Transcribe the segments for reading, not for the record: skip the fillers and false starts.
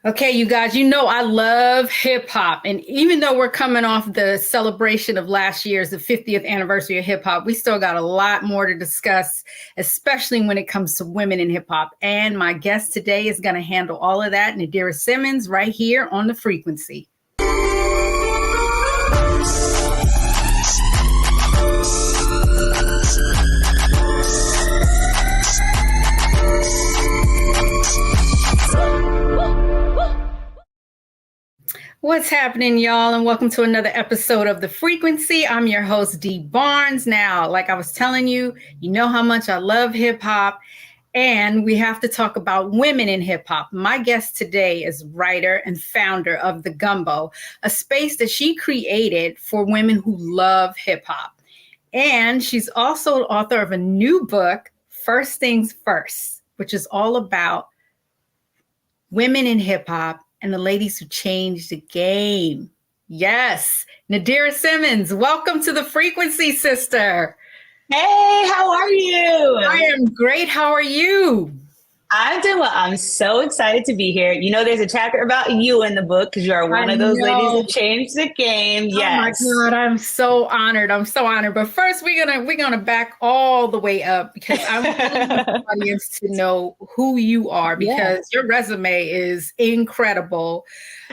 Okay, you guys, you know I love hip hop. And even though we're coming off the celebration of last year's, the 50th anniversary of hip hop, we still got a lot more to discuss, especially when it comes to women in hip hop. And my guest today is going to handle all of that, Nadira Simmons, right here on The Frequency. What's happening, y'all? And welcome to another episode of The Frequency. I'm your host, Dee Barnes. Now, like I was telling you, you know how much I love hip hop, and we have to talk about women in hip hop. My guest today is writer and founder of the Gumbo, a space that she created for women who love hip hop. And she's also author of a new book, First Things First, which is all about women in hip hop and the ladies who changed the game. Yes, Nadira Simmons, welcome to The Frequency, sister. Hey, how are you? I am great. How are you? I'm doing well. I'm so excited to be here. You know, there's a chapter about you in the book because you are one of those ladies who changed the game. Yes. Oh my God, I'm so honored. I'm so honored. But first, we're gonna back all the way up because I want the audience to know who you are because your resume is incredible.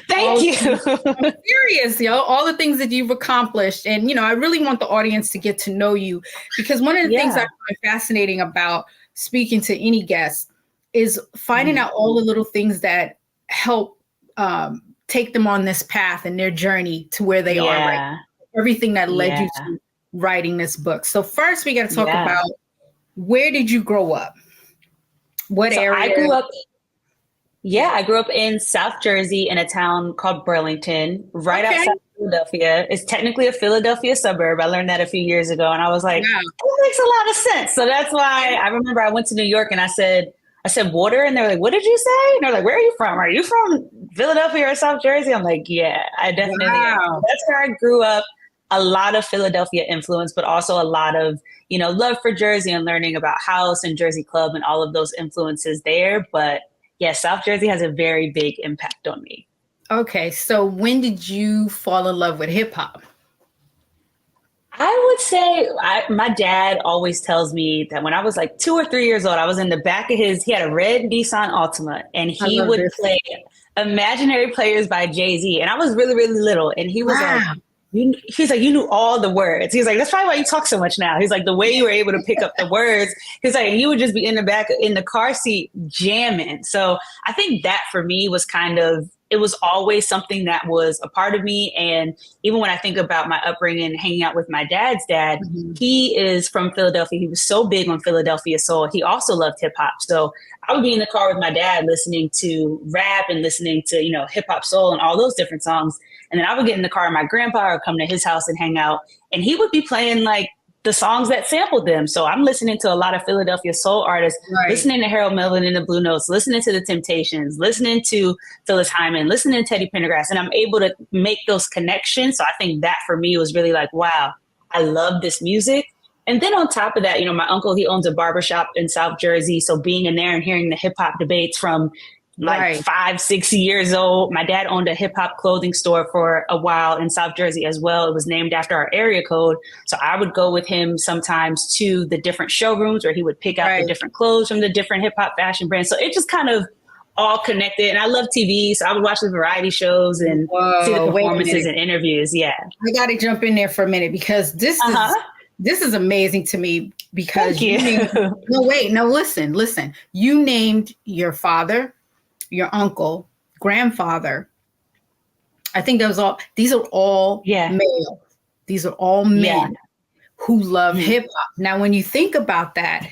Thank you. I'm serious, all the things that you've accomplished. And, I really want the audience to get to know you because one of the things I find fascinating about speaking to any guest is finding out all the little things that help take them on this path and their journey to where they are right now. Everything that led you to writing this book. So first we got to talk about, where did you grow up? What area? I grew up in South Jersey in a town called Burlington, right outside Philadelphia. It's technically a Philadelphia suburb. I learned that a few years ago and I was like, that makes a lot of sense. So that's why I remember I went to New York and I said, I said water, and they're like, what did you say? And they're like, where are you from? Are you from Philadelphia or South Jersey? I'm like, yeah, I definitely am. Wow. That's where I grew up. A lot of Philadelphia influence, but also a lot of, love for Jersey and learning about house and Jersey Club and all of those influences there. But yeah, South Jersey has a very big impact on me. Okay, so when did you fall in love with hip hop? I would say my dad always tells me that when I was like 2 or 3 years old, I was in the back of he had a red Nissan Altima, and he would play Imaginary Players by Jay-Z. And I was really, really little. And he was like, he's like, you knew all the words. He's like, that's probably why you talk so much now. He's like, the way you were able to pick up the words. He's like, you would just be in the back in the car seat jamming. So I think that for me was it was always something that was a part of me. And even when I think about my upbringing, hanging out with my dad's dad, he is from Philadelphia. He was so big on Philadelphia soul. He also loved hip hop. So I would be in the car with my dad listening to rap and listening to, hip hop soul and all those different songs. And then I would get in the car with my grandpa or come to his house and hang out. And he would be playing like the songs that sampled them. So I'm listening to a lot of Philadelphia soul artists, listening to Harold Melvin and the Blue Notes, listening to the Temptations, listening to Phyllis Hyman, listening to Teddy Pendergrass, and I'm able to make those connections. So I think that for me was really like, wow, I love this music. And then on top of that, my uncle, he owns a barbershop in South Jersey. So being in there and hearing the hip hop debates from 5, 6 years old. My dad owned a hip hop clothing store for a while in South Jersey as well. It was named after our area code. So I would go with him sometimes to the different showrooms where he would pick out the different clothes from the different hip hop fashion brands. So it just kind of all connected. And I love TV. So I would watch the variety shows and see the performances and interviews. Yeah. I got to jump in there for a minute because this is amazing to me because listen. You named your father, your uncle, grandfather. I think these are all male. These are all men who love hip hop. Now, when you think about that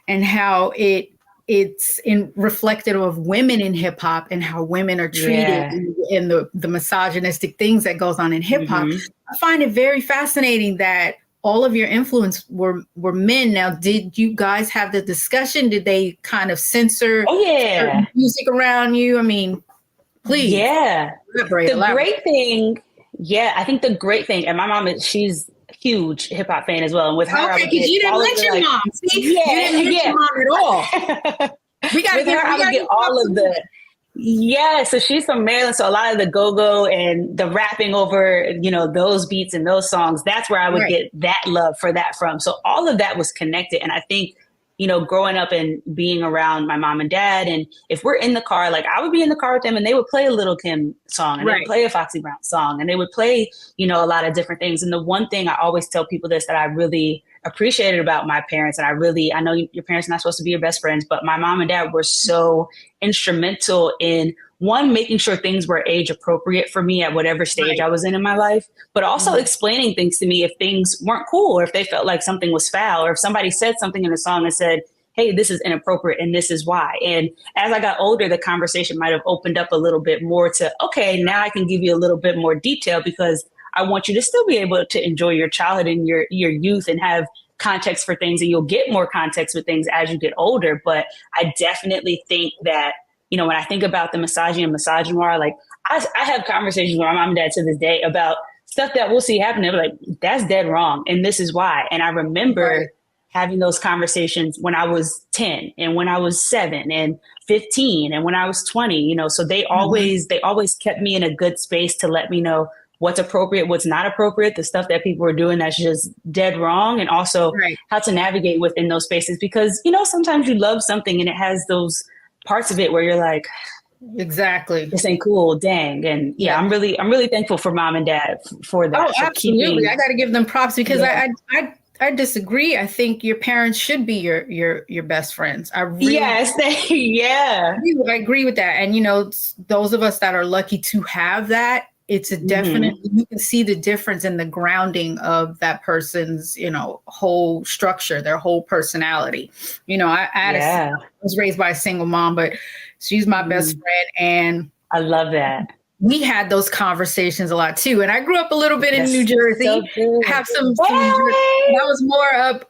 and how it's reflective of women in hip hop and how women are treated and the misogynistic things that goes on in hip hop, I find it very fascinating that all of your influence were men. Now, did you guys have the discussion? Did they kind of censor music around you? I mean, please. Yeah. Great thing. Yeah, I think the great thing, and my mom, she's a huge hip hop fan as well. And with her, because you didn't mention mom. See, you didn't mention mom at all. We got to get all of the. Yeah, so she's from Maryland. So a lot of the go-go and the rapping over, those beats and those songs, that's where I would get that love for that from. So all of that was connected. And I think, growing up and being around my mom and dad, and if we're in the car, like I would be in the car with them and they would play a Little Kim song and they would play a Foxy Brown song and they would play, a lot of different things. And the one thing I always tell people this that I really appreciated about my parents, and I know your parents are not supposed to be your best friends, but my mom and dad were so instrumental in making sure things were age appropriate for me at whatever stage I was in my life, but also explaining things to me if things weren't cool or if they felt like something was foul or if somebody said something in a song and said, hey, this is inappropriate and this is why. And as I got older, the conversation might have opened up a little bit more to, okay, now I can give you a little bit more detail because I want you to still be able to enjoy your childhood and your youth and have context for things, and you'll get more context with things as you get older. But I definitely think that, when I think about the misogyny and misogynoir, like I have conversations with my mom and dad to this day about stuff that we'll see happening. They're like, that's dead wrong. And this is why. And I remember having those conversations when I was 10 and when I was 7 and 15 and when I was 20, so they always kept me in a good space to let me know what's appropriate, what's not appropriate, the stuff that people are doing that's just dead wrong, and also how to navigate within those spaces. Because, sometimes you love something and it has those parts of it where you're like, exactly, this ain't cool, dang. And I'm really thankful for mom and dad for that. Oh, absolutely. I got to give them props because I disagree. I think your parents should be your best friends. I agree with that. And, those of us that are lucky to have that, it's a definite, you can see the difference in the grounding of that person's, whole structure, their whole personality. I was raised by a single mom, but she's my best friend. And I love that. We had those conversations a lot too. And I grew up a little bit in New Jersey. So have some I was more up,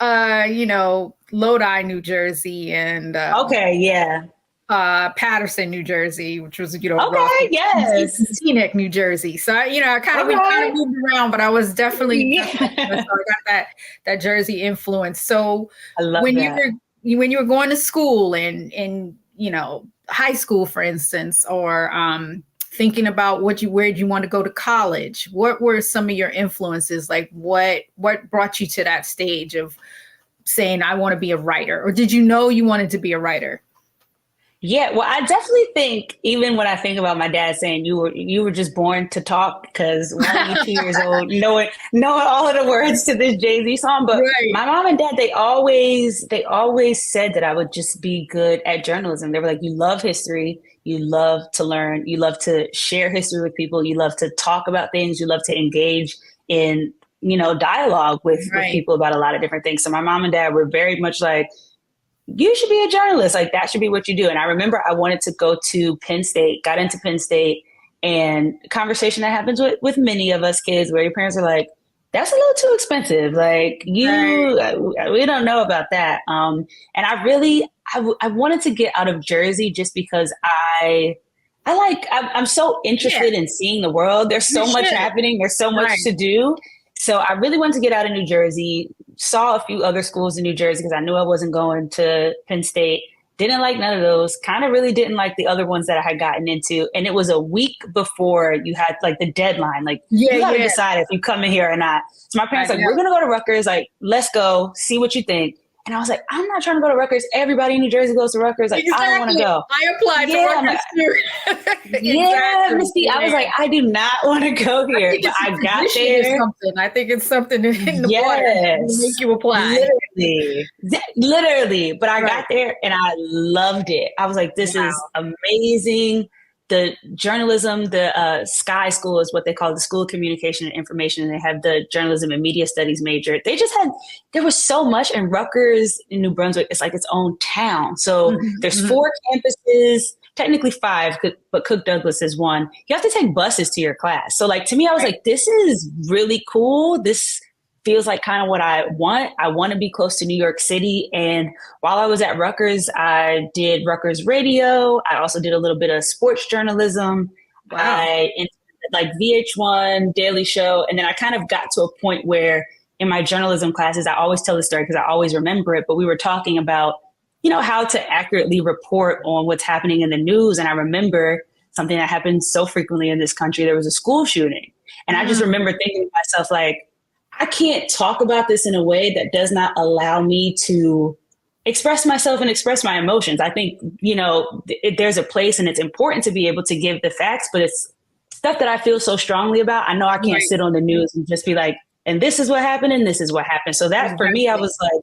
Lodi, New Jersey, and Okay, yeah. Patterson, New Jersey, which was, you know, rough. Okay, yes. Teaneck, New Jersey. So I, you know, we kind of moved around, but I was definitely, so I got that Jersey influence. So I love when that. when you were going to school and you know, high school, for instance, or thinking about where you want to go to college, what were some of your influences? Like what brought you to that stage of saying, I want to be a writer? Or did you know you wanted to be a writer? Yeah, well, I definitely think even when I think about my dad saying you were just born to talk, because why are you 2 years old knowing all of the words to this Jay-Z song? But Right. my mom and dad, they always said that I would just be good at journalism. They were like, you love history, you love to learn, you love to share history with people, you love to talk about things, you love to engage in, you know, dialogue with people about a lot of different things. So my mom and dad were very much like, you should be a journalist. Like, that should be what you do. And I remember I wanted to go to Penn State, got into Penn State, and conversation that happens with many of us kids where your parents are like, that's a little too expensive. Like, we don't know about that. And I wanted to get out of Jersey just because I'm so interested in seeing the world. There's so much happening. There's so much to do. So I really wanted to get out of New Jersey, saw a few other schools in New Jersey because I knew I wasn't going to Penn State. Didn't like none of those. Kind of really didn't like the other ones that I had gotten into. And it was a week before you had like the deadline. Like, you got to decide if you come in here or not. So my parents we're going to go to Rutgers. Like, let's go, see what you think. And I was like, I'm not trying to go to Rutgers. Everybody in New Jersey goes to Rutgers. Like, I don't want to go. I applied to Rutgers too. Yeah, Misty, I was like, I do not want to go here. But I got there. I think it's something in the water to make you apply. Literally. But I got there and I loved it. I was like, this is amazing. The journalism, the Sky School is what they call the School of Communication and Information. And they have the journalism and media studies major. There was so much, and Rutgers in New Brunswick, it's like its own town. So there's 4 campuses, technically 5, but Cook Douglas is 1. You have to take buses to your class. So like, to me, I was like, this is really cool. This feels like kind of what I want. I want to be close to New York City. And while I was at Rutgers, I did Rutgers radio. I also did a little bit of sports journalism. Wow. I like VH1, Daily Show. And then I kind of got to a point where in my journalism classes, I always tell the story because I always remember it, but we were talking about, you know, how to accurately report on what's happening in the news. And I remember something that happens so frequently in this country. There was a school shooting. And I just remember thinking to myself, like, I can't talk about this in a way that does not allow me to express myself and express my emotions. I think, you know, there's a place and it's important to be able to give the facts, but it's stuff that I feel so strongly about. I know I can't sit on the news and just be like, and this is what happened and this is what happened. So that for me, I was like,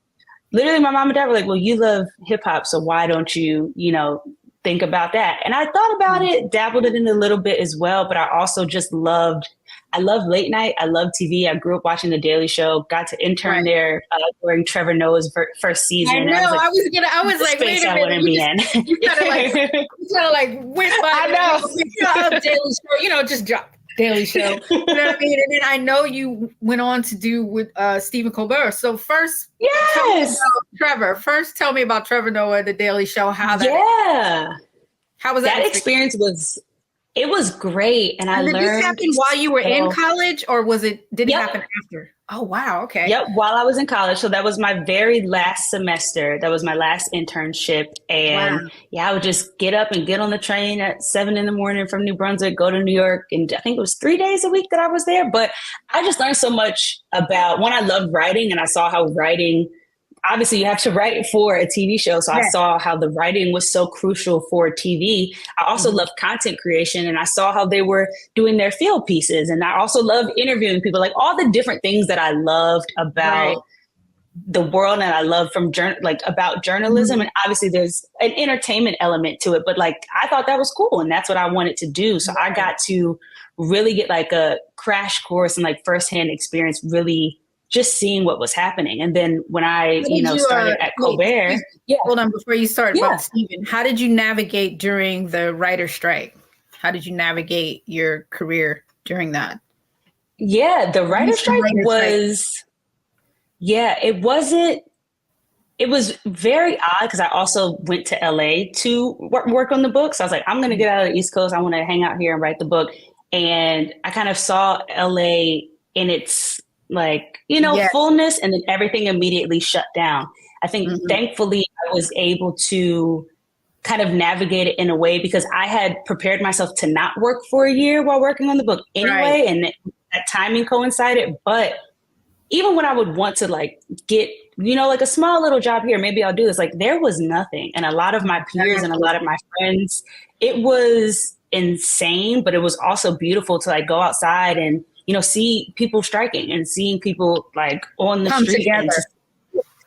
literally my mom and dad were like, well, you love hip hop, so why don't you, you know, think about that? And I thought about it, dabbled in it a little bit as well, but I also just I love late night. I love TV. I grew up watching The Daily Show, got to intern there during Trevor Noah's first season. I know. I was like, wait a minute. You kind of like went by. I know. Daily Show, you know, just drop Daily Show. You know what I mean? And then I know you went on to do with Stephen Colbert. So first, tell me about Trevor Noah, The Daily Show. How was that experience? It was great. And I learned. Did this happen while you were in college, or did it happen after? Oh, wow. Okay. Yep. While I was in college. So that was my very last semester. That was my last internship. And I would just get up and get on the train at 7 a.m. from New Brunswick, go to New York. And I think it was 3 days a week that I was there. But I just learned so much about when I loved writing, and I saw how writing, obviously you have to write for a TV show. So I saw how the writing was so crucial for TV. I also love content creation, and I saw how they were doing their field pieces. And I also love interviewing people, like all the different things that I loved about the world and I love from about journalism. And obviously there's an entertainment element to it, but like, I thought that was cool. And that's what I wanted to do. So I got to really get like a crash course and like firsthand experience, really just seeing what was happening. And then when I, started at Colbert. Hold on, before you start about Stephen, how did you navigate during the writer's strike? How did you navigate your career during that? Yeah, the writer's strike was, it wasn't it was very odd because I also went to LA to work on the book. So I was like, I'm going to get out of the East Coast. I want to hang out here and write the book. And I kind of saw LA in its like, fullness, and then everything immediately shut down. I think thankfully I was able to kind of navigate it in a way because I had prepared myself to not work for a year while working on the book anyway. Right. And that timing coincided. But even when I would want to like get, like a small little job here, maybe I'll do this. Like there was nothing. And a lot of my peers and a lot of my friends, it was insane, but it was also beautiful to like go outside and, see people striking and seeing people like on the street and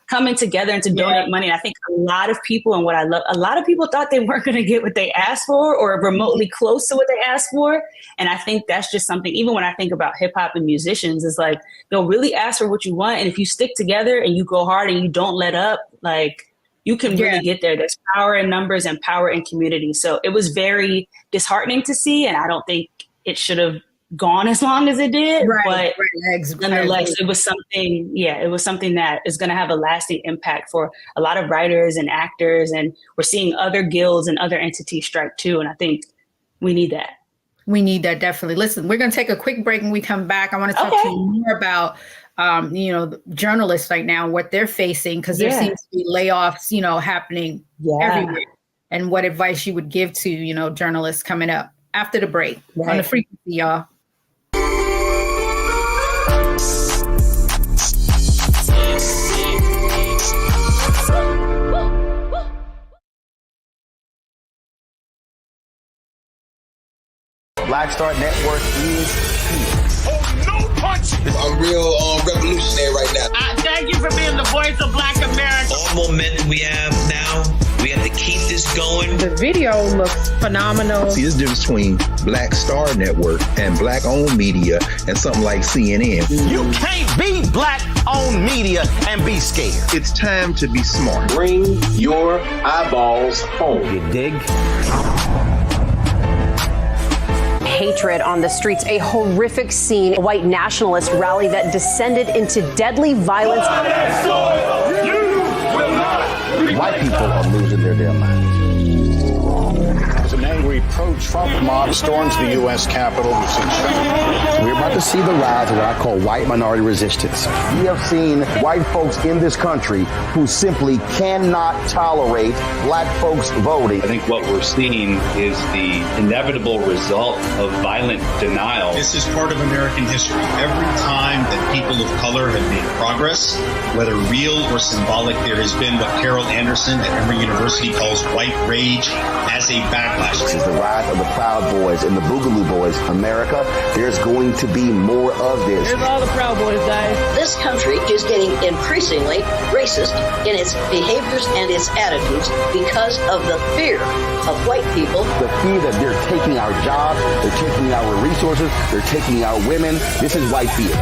coming together and to donate money. And I think a lot of people, and what I love, a lot of people thought they weren't going to get what they asked for or remotely close to what they asked for. And I think that's just something, even when I think about hip hop and musicians, is like, they'll really ask for what you want. And if you stick together and you go hard and you don't let up, like you can really get there. There's power in numbers and power in community. So it was very disheartening to see. And I don't think it should have gone as long as it did, but nonetheless, it was something that is going to have a lasting impact for a lot of writers and actors. And we're seeing other guilds and other entities strike too. And I think we need that. We need that, definitely. Listen, we're going to take a quick break. When we come back, I want to talk to you more about, journalists right now, what they're facing, because there seems to be layoffs, happening everywhere. And what advice you would give to, journalists coming up after the break on The Frequency, y'all. Black Star Network is here. Oh, no punch! I'm real revolutionary right now. Thank you for being the voice of Black America. All momentum we have now, we have to keep this going. The video looks phenomenal. See, there's a difference between Black Star Network and Black-owned media and something like CNN. You can't be Black-owned media and be scared. It's time to be smart. Bring your eyeballs home. You dig? Hatred on the streets, a horrific scene, a white nationalist rally that descended into deadly violence. White people are losing their damn minds. As an angry pro-Trump mob storms the U.S. Capitol, we've seen We're about to see the rise of what I call white minority resistance. We have seen white folks in this country who simply cannot tolerate black folks voting. I think what we're seeing is the inevitable result of violent denial. This is part of American history. Every time that people of color have made progress, whether real or symbolic, there has been what Carol Anderson at Emory University calls white rage as a backlash. This is the rise of the Proud Boys and the Boogaloo Boys. America, there's going to be more of this. Here's all the Proud Boys, guys. This country is getting increasingly racist in its behaviors and its attitudes because of the fear of white people. The fear that they're taking our jobs, they're taking our resources, they're taking our women. This is white fear.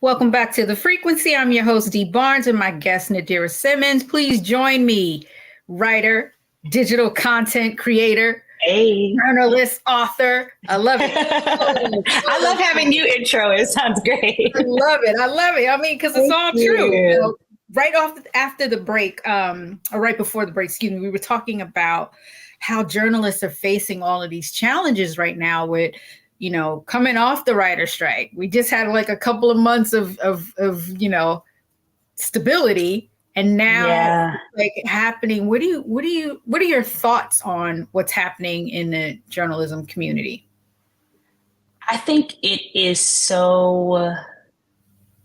Welcome back to The Frequency. I'm your host, Dee Barnes, and my guest, Nadira Simmons. Please join me, writer, digital content creator, journalist, author. I love it. I love having you intro. It sounds great. I love it. I mean, because it's all true. Right after the break, or right before the break, excuse me, we were talking about how journalists are facing all of these challenges right now with, coming off the writer strike. We just had like a couple of months of stability, and now like happening. What are your thoughts on what's happening in the journalism community? I think it is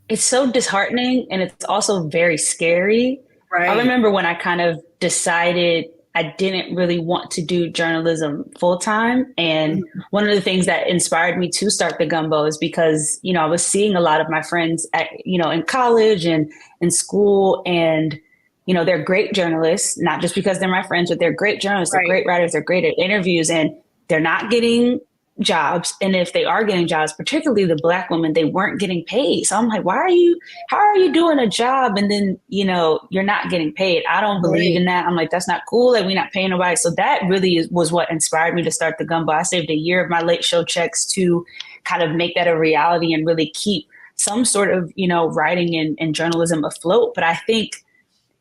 it's so disheartening, and it's also very scary. Right. I remember when I kind of decided I didn't really want to do journalism full time. And one of the things that inspired me to start the Gumbo is because, I was seeing a lot of my friends in college and in school, and, they're great journalists, not just because they're my friends, but they're great journalists, they're great writers, they're great at interviews, and they're not getting jobs, and if they are getting jobs, particularly the Black women, they weren't getting paid. So I'm like, how are you doing a job and then, you're not getting paid? I don't believe in that. I'm like, that's not cool. Like, we're not paying nobody. So that really was what inspired me to start the Gumbo. I saved a year of my late show checks to kind of make that a reality and really keep some sort of, writing and journalism afloat. But I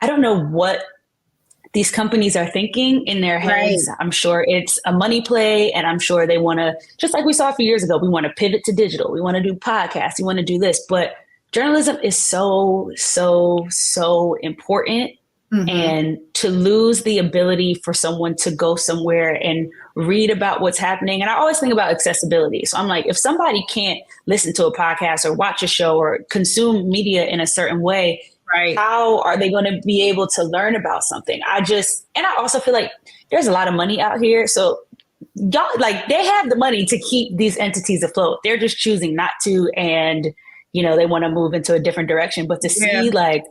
don't know what these companies are thinking in their heads. Right. I'm sure it's a money play, and I'm sure they want to, just like we saw a few years ago, we want to pivot to digital. We want to do podcasts. We want to do this. But journalism is so, so, so important. Mm-hmm. And to lose the ability for someone to go somewhere and read about what's happening. And I always think about accessibility. So I'm like, if somebody can't listen to a podcast or watch a show or consume media in a certain way, right, how are they going to be able to learn about something? And I also feel like there's a lot of money out here. So y'all, like, they have the money to keep these entities afloat. They're just choosing not to. And, they want to move into a different direction. But to see like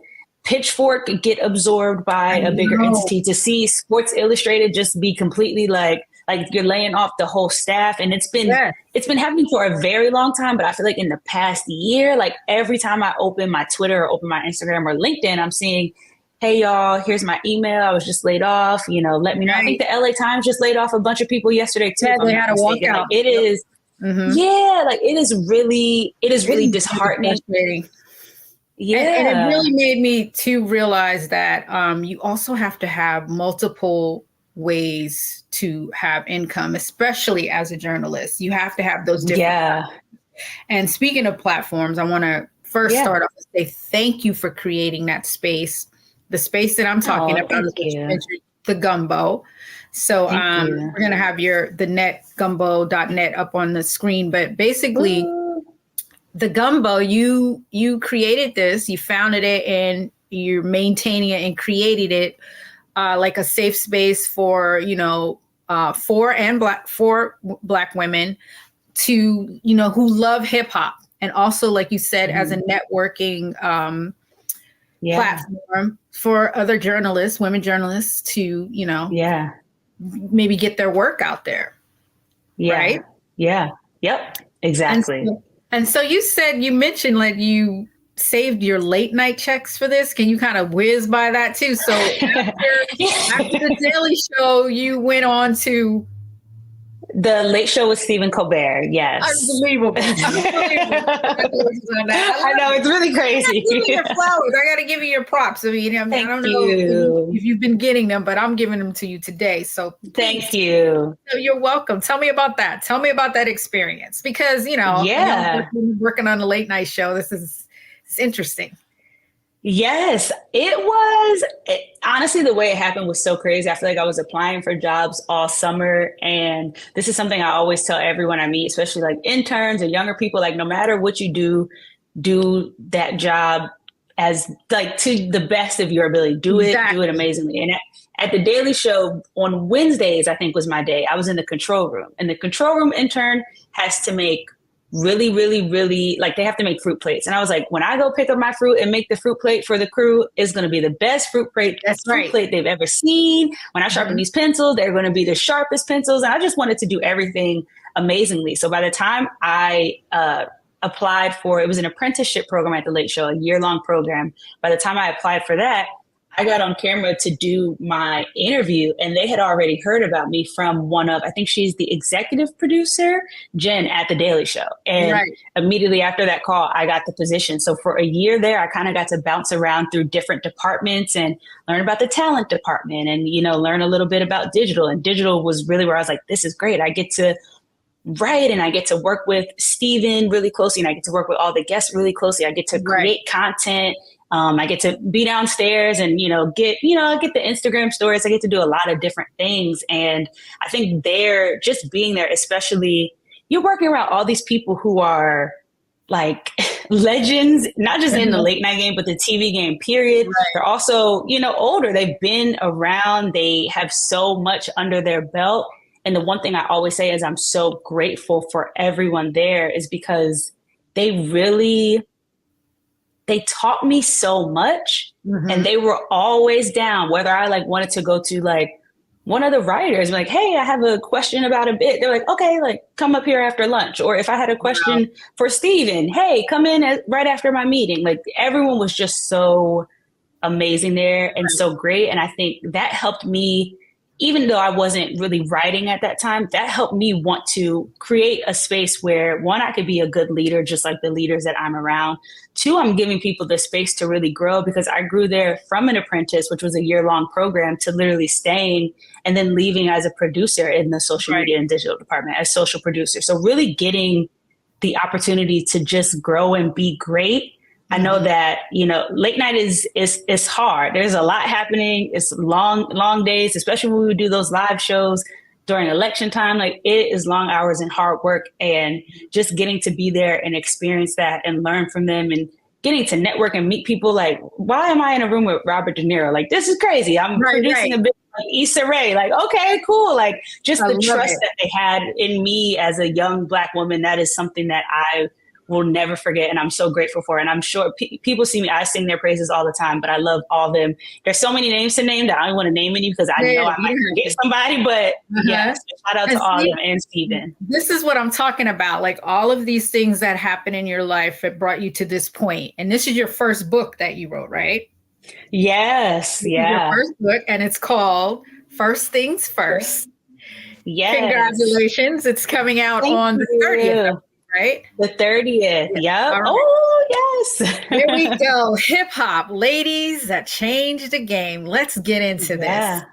Pitchfork get absorbed by a bigger entity, to see Sports Illustrated just be completely like you're laying off the whole staff. And it's been happening for a very long time. But I feel like in the past year, like every time I open my Twitter or open my Instagram or LinkedIn, I'm seeing, hey, y'all, here's my email. I was just laid off. Let me know. I think the LA Times just laid off a bunch of people yesterday, too. Yeah, they had to walk out. Like, it is. Mm-hmm. Yeah, like it is really disheartening. Yeah. And it really made me to realize that you also have to have multiple ways to have income, especially as a journalist. You have to have those different platforms. And speaking of platforms, I want to first start off and say thank you for creating that space. The space that I'm talking about is the Gumbo. So we're going to have the gumbo.net up on the screen. But basically, the Gumbo, you created this, you founded it, and you're maintaining it and created it like a safe space for, for Black women to, who love hip hop. And also, like you said, as a networking platform for other journalists, women journalists to, maybe get their work out there. Yeah. Right? Yeah. Yep. Exactly. And so you mentioned like you saved your late night checks for this. Can you kind of whiz by that too? So after the Daily Show, you went on to The Late Show with Stephen Colbert. Yes. Unbelievable. I know, it's really crazy. Give me your flowers. I got to give you your props. I mean, I don't know if you've been getting them, but I'm giving them to you today. So thank you. So you're welcome. Tell me about that. Tell me about that experience because, working on a late night show, it's interesting. Yes, it was. Honestly, the way it happened was so crazy. I feel like I was applying for jobs all summer. And this is something I always tell everyone I meet, especially like interns or younger people, like no matter what you do that job as like to the best of your ability. Do it amazingly. And at the Daily Show on Wednesdays, I think was my day. I was in the control room, and the control room intern has to make really, really, really, like they have to make fruit plates. And I was like, when I go pick up my fruit and make the fruit plate for the crew, it's going to be the best fruit plate they've ever seen. When I sharpen these pencils, they're going to be the sharpest pencils. And I just wanted to do everything amazingly. So by the time I applied for, it was an apprenticeship program at the Late Show, a year-long program. By the time I applied for that, I got on camera to do my interview, and they had already heard about me from I think she's the executive producer, Jen, at the Daily Show. And immediately after that call, I got the position. So for a year there, I kind of got to bounce around through different departments and learn about the talent department and, learn a little bit about digital. And digital was really where I was like, this is great. I get to write and I get to work with Steven really closely, and I get to work with all the guests really closely. I get to create content. I get to be downstairs and, get the Instagram stories. I get to do a lot of different things. And I think just being there, especially you're working around all these people who are like legends, not just in the late night game, but the TV game, period. Right. They're also, older. They've been around. They have so much under their belt. And the one thing I always say is I'm so grateful for everyone there is because they taught me so much, and they were always down, whether I wanted to go to one of the writers like, hey, I have a question about a bit. They're like, okay, like come up here after lunch. Or if I had a question for Steven, hey, come in right after my meeting. Like everyone was just so amazing there and so great. And I think that helped me, even though I wasn't really writing at that time, that helped me want to create a space where, one, I could be a good leader, just like the leaders that I'm around. Two, I'm giving people the space to really grow, because I grew there from an apprentice, which was a year-long program, to literally staying and then leaving as a producer in the social media and digital department as social producer. So really getting the opportunity to just grow and be great. I know that, you know, late night is hard. There's a lot happening. It's long days, especially when we do those live shows during election time. Like it is long hours and hard work, and just getting to be there and experience that and learn from them and getting to network and meet people. Like, why am I in a room with Robert De Niro? Like, this is crazy. I'm producing a bit like Issa Rae. Like, okay, cool. Like just the trust that they had in me as a young Black woman. That is something that I will never forget, and I'm so grateful for it. And I'm sure people see me, I sing their praises all the time, but I love all of them. There's so many names to name that I don't want to name any, because I know I might forget somebody, but yeah, so shout out to all of them and Steven. This is what I'm talking about. Like all of these things that happen in your life that brought you to this point. And this is your first book that you wrote, right? Yes. Yeah. Your first book, and it's called First Things First. Yes. Congratulations. It's coming out on the 30th. Right? The 30th. Yep. Right. Oh, yes. Here we go. Hip hop, ladies that changed the game. Let's get into this.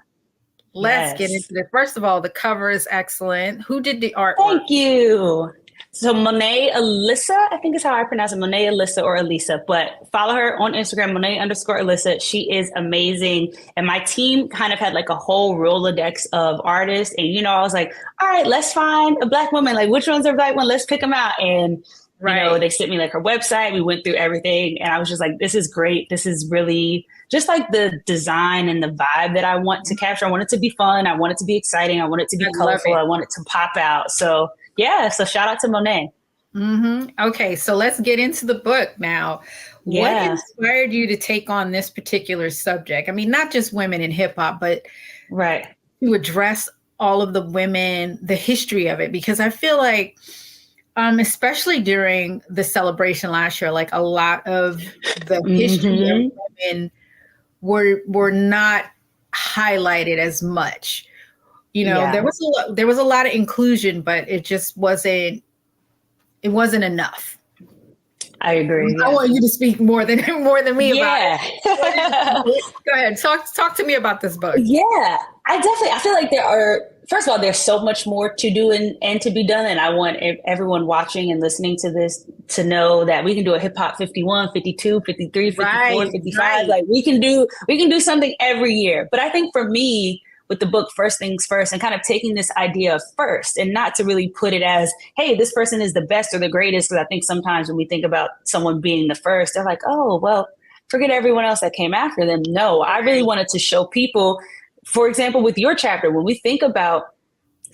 Let's get into this. First of all, the cover is excellent. Who did the artwork? Thank you. So Monet Alyssa, I think is how I pronounce it, Monet Alyssa or Elisa, but follow her on Instagram, Monet_Alyssa. She is amazing. And my team kind of had like a whole Rolodex of artists. And, you know, I was like, all right, let's find a Black woman. Like, which one's a Black one? Let's pick them out. And, you know, they sent me like her website. We went through everything. And I was just like, this is great. This is really just like the design and the vibe that I want to capture. I want it to be fun. I want it to be exciting. I want it to be colorful. I want it to pop out. So yeah, so shout out to Monet. Okay, so let's get into the book now. What inspired you to take on this particular subject? I mean, not just women in hip hop, but to address all of the women, the history of it, because I feel like, especially during the celebration last year, like a lot of the history of women were not highlighted as much. You know, there was a lot of inclusion, but it just wasn't enough. I agree. I want you to speak more than me about it. Go ahead. Talk to me about this book. Yeah, I feel like there are, first of all, there's so much more to do and to be done. And I want everyone watching and listening to this to know that we can do a hip hop 51, 52, 53, 54, 55. Like we can do something every year. But I think for me, with the book First Things First, and kind of taking this idea of first, and not to really put it as, hey, this person is the best or the greatest. Because I think sometimes when we think about someone being the first, they're like, oh, well, forget everyone else that came after them. No, I really wanted to show people, for example, with your chapter, when we think about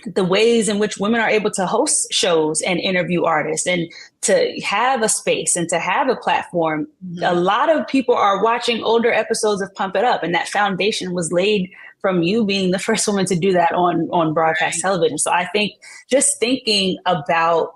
the ways in which women are able to host shows and interview artists and to have a space and to have a platform, a lot of people are watching older episodes of Pump It Up, and that foundation was laid from you being the first woman to do that on broadcast television. So I think just thinking about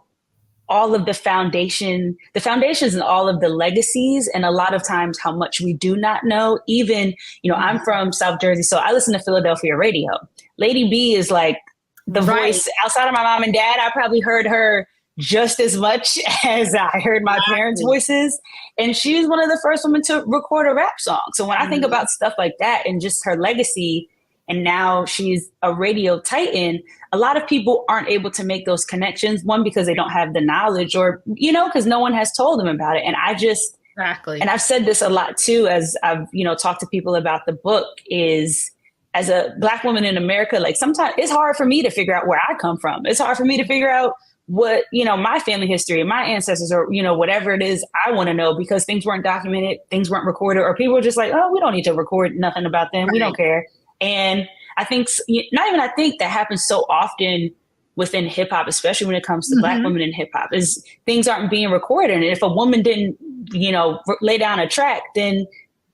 all of the foundations and all of the legacies, and a lot of times how much we do not know. Even, you know, I'm from South Jersey, so I listen to Philadelphia radio. Lady B is like the voice outside of my mom and dad. I probably heard her just as much as I heard my parents' voices. And she's one of the first women to record a rap song. So when I think about stuff like that and just her legacy, and now she's a radio titan, a lot of people aren't able to make those connections. One, because they don't have the knowledge, or, you know, because no one has told them about it. And I just, and I've said this a lot too, as I've, you know, talked to people about the book, is as a Black woman in America, like sometimes it's hard for me to figure out where I come from. It's hard for me to figure out what, you know, my family history and my ancestors, or, you know, whatever it is I want to know, because things weren't documented, things weren't recorded, or people were just like, oh, we don't need to record nothing about them. We don't care. And I think, that happens so often within hip hop, especially when it comes to Black women in hip hop, is things aren't being recorded. And if a woman didn't, you know, lay down a track, then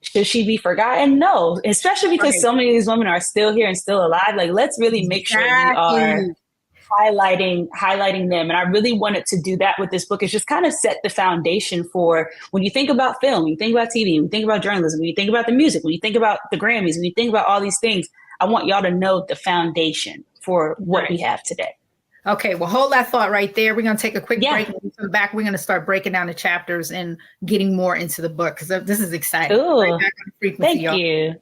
should she be forgotten? No, especially because so many of these women are still here and still alive. Like, let's really make sure we are highlighting them. And I really wanted to do that with this book, is just kind of set the foundation for when you think about film, when you think about TV, when you think about journalism, when you think about the music, when you think about the Grammys, when you think about all these things, I want y'all to know the foundation for what we have today. Okay, well, hold that thought right there. We're going to take a quick break. When we come back, we're going to start breaking down the chapters and getting more into the book, because this is exciting. Ooh, right back on Frequency, thank you.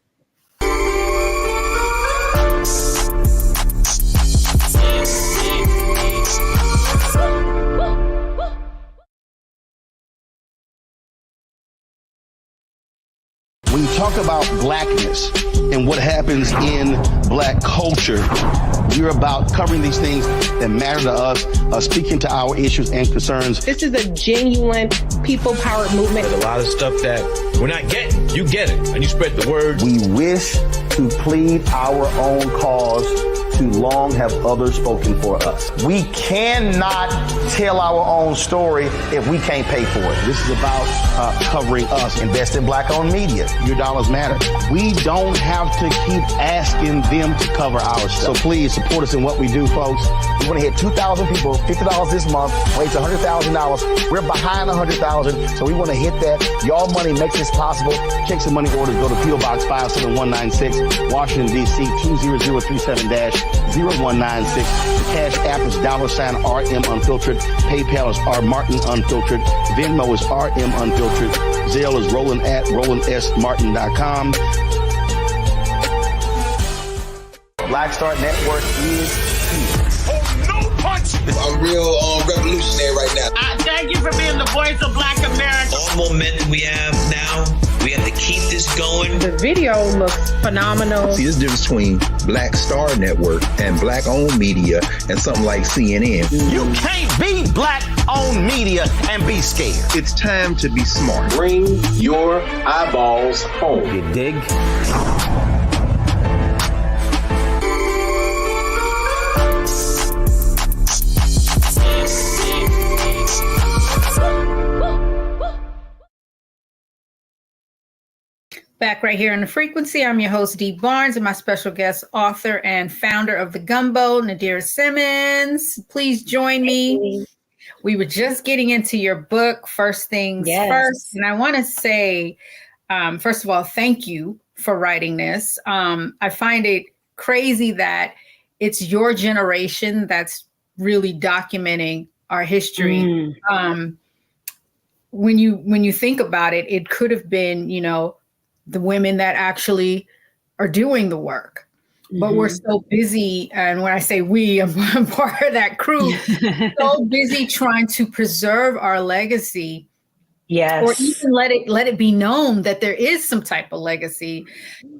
When you talk about blackness and what happens in black culture, we're about covering these things that matter to us, speaking to our issues and concerns. This is a genuine people-powered movement. There's a lot of stuff that we're not getting. You get it, and you spread the word. We wish to plead our own cause. Too long have others spoken for us. We cannot tell our own story if we can't pay for it. This is about covering us. Invest in black-owned media. Your dollars matter. We don't have to keep asking them to cover our stuff. So please support us in what we do, folks. We want to hit 2,000 people, $50 this month, raise $100,000. We're behind 100,000, so we want to hit that. Y'all money makes this possible. Check some money orders. Go to P.O. Box 57196, Washington, D.C. 20037-0196. The Cash App is $RM Unfiltered. PayPal is R Martin Unfiltered. Venmo is RM Unfiltered. Zelle is Roland at RolandSMartin.com. Black Star Network is here. Oh, no punch! I'm real revolutionary right now. Thank you for being the voice of Black America. All momentum we have now, we have to keep this going. The video looks phenomenal. See, there's a difference between Black Star Network and black-owned media and something like CNN. You can't be black-owned media and be scared. It's time to be smart. Bring your eyeballs home. You dig? Back right here on The Frequency. I'm your host, Dee Barnes, and my special guest, author and founder of the Gumbo, Nadirah Simmons. Please join me. We were just getting into your book, First Things First. And I want to say, first of all, thank you for writing this. I find it crazy that it's your generation that's really documenting our history. When you think about it, it could have been, the women that actually are doing the work. But we're so busy, and when I say we, I'm part of that crew, so busy trying to preserve our legacy. Yes. Or even let it be known that there is some type of legacy,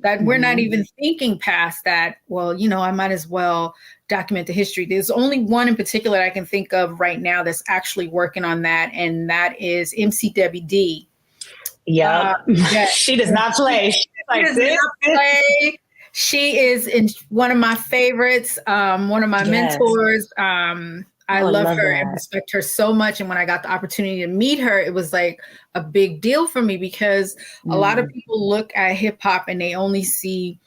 that we're not even thinking past that. Well, I might as well document the history. There's only one in particular I can think of right now that's actually working on that, and that is MC Debbie D. Yeah, she does not play. She does not play. She is one of my favorites, one of my mentors. I love her and respect her so much. And when I got the opportunity to meet her, it was like a big deal for me, because a lot of people look at hip hop and they only see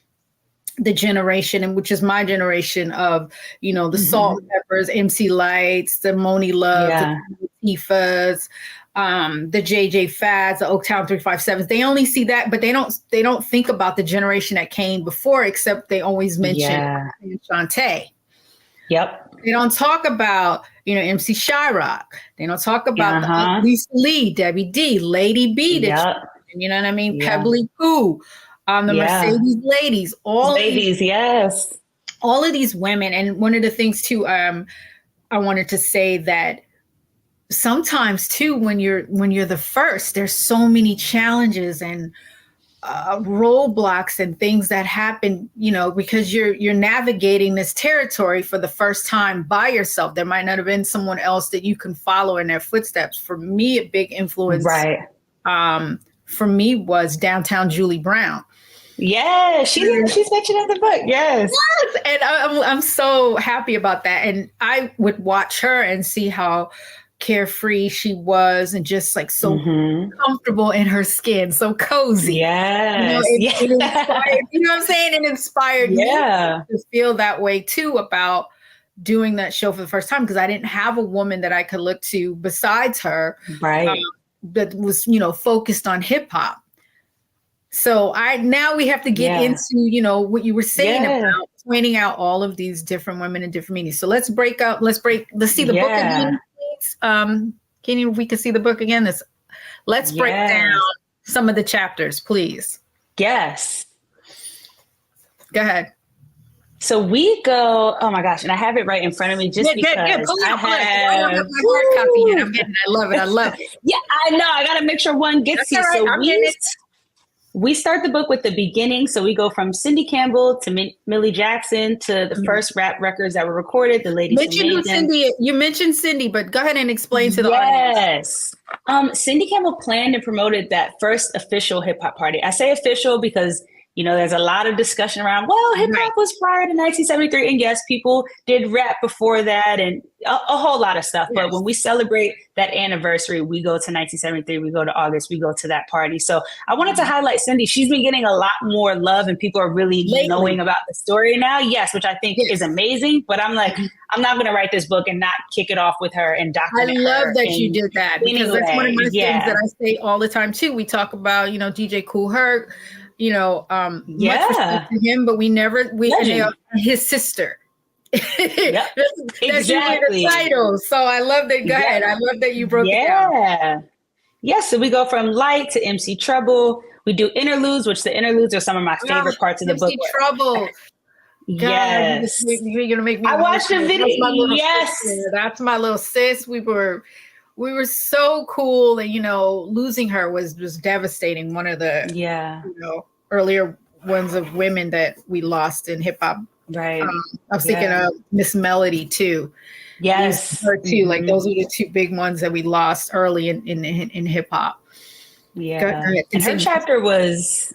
the generation, and which is my generation of, the Salt and Peppers, MC Lights, the Moni Love, the Tifas, the JJ Fads, the Oaktown 357s. They only see that, but they don't think about the generation that came before, except they always mention Shantae. Yep. They don't talk about, MC Shyrock. They don't talk about Lisa Lee, Debbie D, Lady B. You know what I mean? Yeah. Pebbly Pooh, the Mercedes Ladies, all of these women. And one of the things too, I wanted to say that sometimes too, when you're the first, there's so many challenges and roadblocks and things that happen, because you're navigating this territory for the first time by yourself. There might not have been someone else that you can follow in their footsteps. For me, a big influence, for me, was Downtown Julie Brown. Yeah, she's mentioned in the book. Yes, and I'm so happy about that. And I would watch her and see how carefree she was, and just like so comfortable in her skin, so cozy. Yes. It inspired, you know what I'm saying? It inspired me to feel that way too about doing that show for the first time, because I didn't have a woman that I could look to besides her, right? That was, focused on hip hop. So now we have to get into, what you were saying about pointing out all of these different women in different meanings. So let's see the book again, please. We can see the book again. Let's break down some of the chapters, please. Yes. Go ahead. So we go, oh my gosh, and I have it right in front of me just because I don't have my hard copy yet. I love it. Yeah, I know. I got to make sure one gets here. Right. So we start the book with the beginning. So we go from Cindy Campbell to Millie Jackson to the first rap records that were recorded. The ladies You mentioned Cindy, but go ahead and explain to the audience. Yes. Cindy Campbell planned and promoted that first official hip hop party. I say official because there's a lot of discussion around, hip hop was prior to 1973. And yes, people did rap before that and a whole lot of stuff. Yes. But when we celebrate that anniversary, we go to 1973, we go to August, we go to that party. So I wanted to highlight Cindy. She's been getting a lot more love and people are really knowing about the story now. Yes, which I think is amazing. But I'm like, I'm not going to write this book and not kick it off with her and document her. I love that you did that, because that's one of my things that I say all the time too. We talk about, DJ Kool Herc, much respect to him, but his sister. That's exactly the title. So I love that. Go ahead. I love that you broke it down. Yes. So we go from Light to MC Trouble. We do interludes, which the interludes are some of my favorite parts of the book. MC Trouble. God, yes. You're gonna make me. I watched the video. That's my little sis. We were so cool, and losing her was devastating. One of the earlier ones of women that we lost in hip hop. Right. I was thinking of Miss Melody too. Yes, her too. Like those were the two big ones that we lost early in hip hop. Yeah, and her chapter was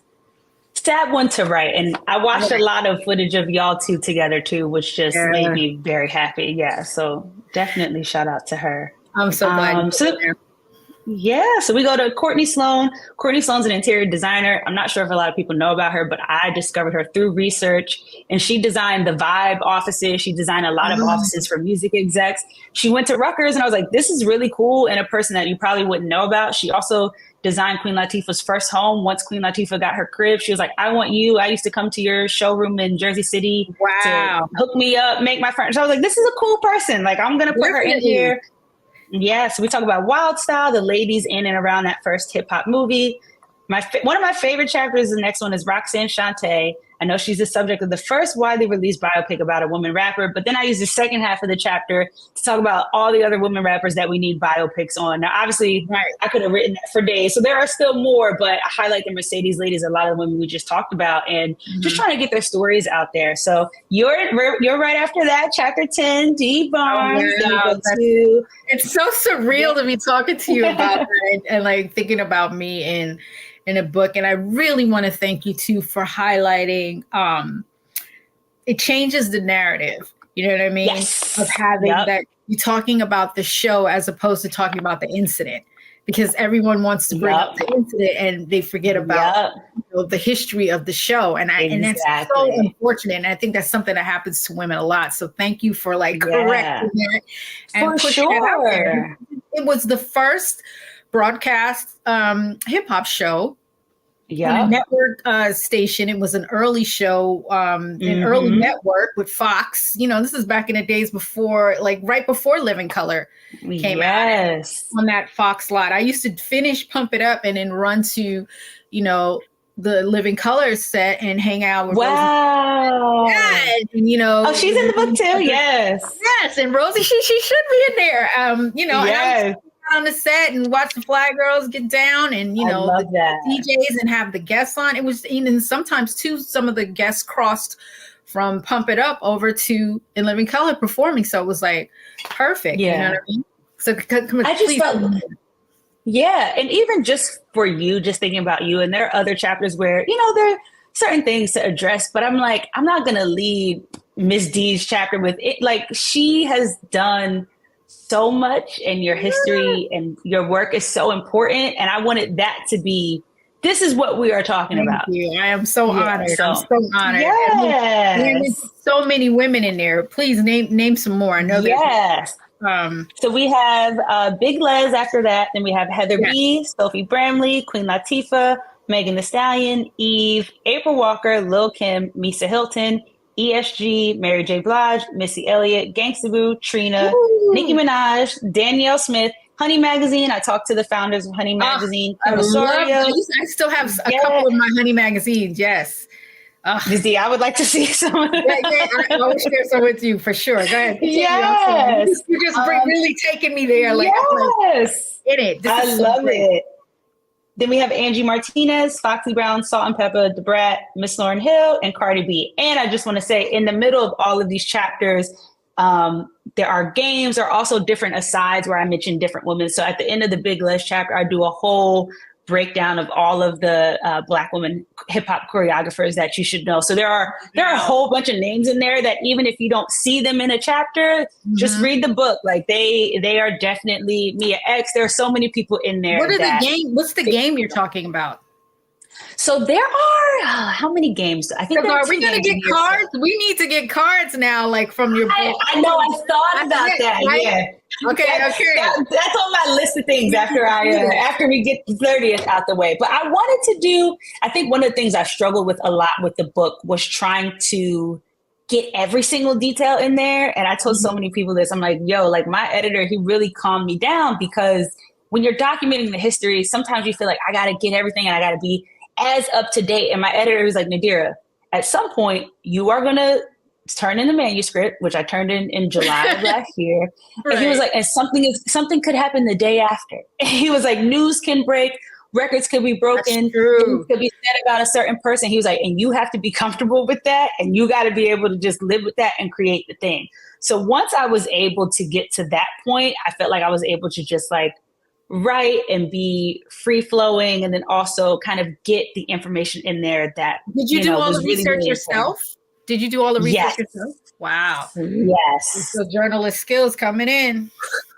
sad one to write, and I watched a lot of footage of y'all two together too, which just made me very happy. Yeah, so definitely shout out to her. I'm so glad. So we go to Courtney Sloan. Courtney Sloan's an interior designer. I'm not sure if a lot of people know about her, but I discovered her through research. And she designed the Vibe offices. She designed a lot of offices for music execs. She went to Rutgers, and I was like, this is really cool, and a person that you probably wouldn't know about. She also designed Queen Latifah's first home. Once Queen Latifah got her crib, she was like, I want you. I used to come to your showroom in Jersey City to hook me up, make my furniture. I was like, this is a cool person. Like, I'm going to put her in here. Yeah, so we talk about Wild Style, the ladies in and around that first hip hop movie. One of my favorite chapters, the next one, is Roxanne Shante. I know she's the subject of the first widely released biopic about a woman rapper, but then I use the second half of the chapter to talk about all the other women rappers that we need biopics on. Now, obviously, I could have written that for days, so there are still more, but I highlight the Mercedes ladies, a lot of the women we just talked about, and just trying to get their stories out there. So you're right after that, chapter 10, Dee Barnes. It's so surreal to be talking to you about that and like thinking about me in a book. And I really want to thank you too for highlighting, it changes the narrative, you know what I mean? Yes. Of having that, you talking about the show as opposed to talking about the incident, because everyone wants to bring up the incident and they forget about the history of the show. And that's so unfortunate. And I think that's something that happens to women a lot. So thank you for correcting that and pushing it out there. It was the first broadcast hip hop show on a network station. It was an early show, an early network with Fox. This is back in the days before, right before Living Color came out on that Fox lot. I used to finish Pump It Up and then run to, the Living Color set and hang out with Rosie. And, she's in the book too. Yes, and Rosie, she should be in there. And I'm on the set and watch the Fly Girls get down, and the DJs and have the guests on. It was even sometimes too, some of the guests crossed from Pump It Up over to In Living Color performing, so it was perfect. You know what I mean? So I just felt, and even just for you, just thinking about you, and there are other chapters where there are certain things to address, but I'm like, I'm not gonna lead Miss D's chapter with it. Like, she has done so much, and your history and your work is so important. And I wanted that to be, this is what we are talking about. Thank you. I am so honored. So, I'm so honored. Yes. There's so many women in there. Please name some more. I know yes. So we have Big Les after that. Then we have Heather B, Sophie Bramley, Queen Latifah, Megan Thee Stallion, Eve, April Walker, Lil' Kim, Misa Hilton, ESG, Mary J. Blige, Missy Elliott, Gangsta Boo, Trina, Nicki Minaj, Danielle Smith, Honey Magazine. I talked to the founders of Honey Magazine. I still have a couple of my Honey magazines. Yes. Dizzy, I would like to see some. I will share some with you for sure. Go ahead. Yes. You're just really taking me there. Like, yes. In it. I love it. Then we have Angie Martinez, Foxy Brown, Salt and Pepper, Da Brat, Miss Lauryn Hill, and Cardi B. And I just want to say, in the middle of all of these chapters, there are games. There are also different asides where I mention different women. So at the end of the Big Les chapter, I do a whole breakdown of all of the Black women hip hop choreographers that you should know. So there are a whole bunch of names in there that even if you don't see them in a chapter, just read the book. Like they are definitely Mia X. There are so many people in there. What's the game you're talking about? So there are how many games? I think. Are we going to get cards? We need to get cards now, like from your book. I know. I thought about that. Right? Yeah. Okay. That's on my list of things after we get the 30th out the way. But I wanted to do. I think one of the things I struggled with a lot with the book was trying to get every single detail in there. And I told so many people this. I'm like, yo, like my editor, he really calmed me down because when you're documenting the history, sometimes you feel like I got to get everything and I got to be as up to date. And my editor was like, Nadira, at some point you are going to turn in the manuscript, which I turned in July of last year. Right. And he was like, and something could happen the day after. And he was like, news can break, records could be broken, things could be said about a certain person. He was like, and you have to be comfortable with that. And you got to be able to just live with that and create the thing. So once I was able to get to that point, I felt like I was able to just like write and be free flowing, and then also kind of get the information in there that. Did you do all the research yourself? Did you do all the research yourself? Wow. Yes. So journalist skills coming in.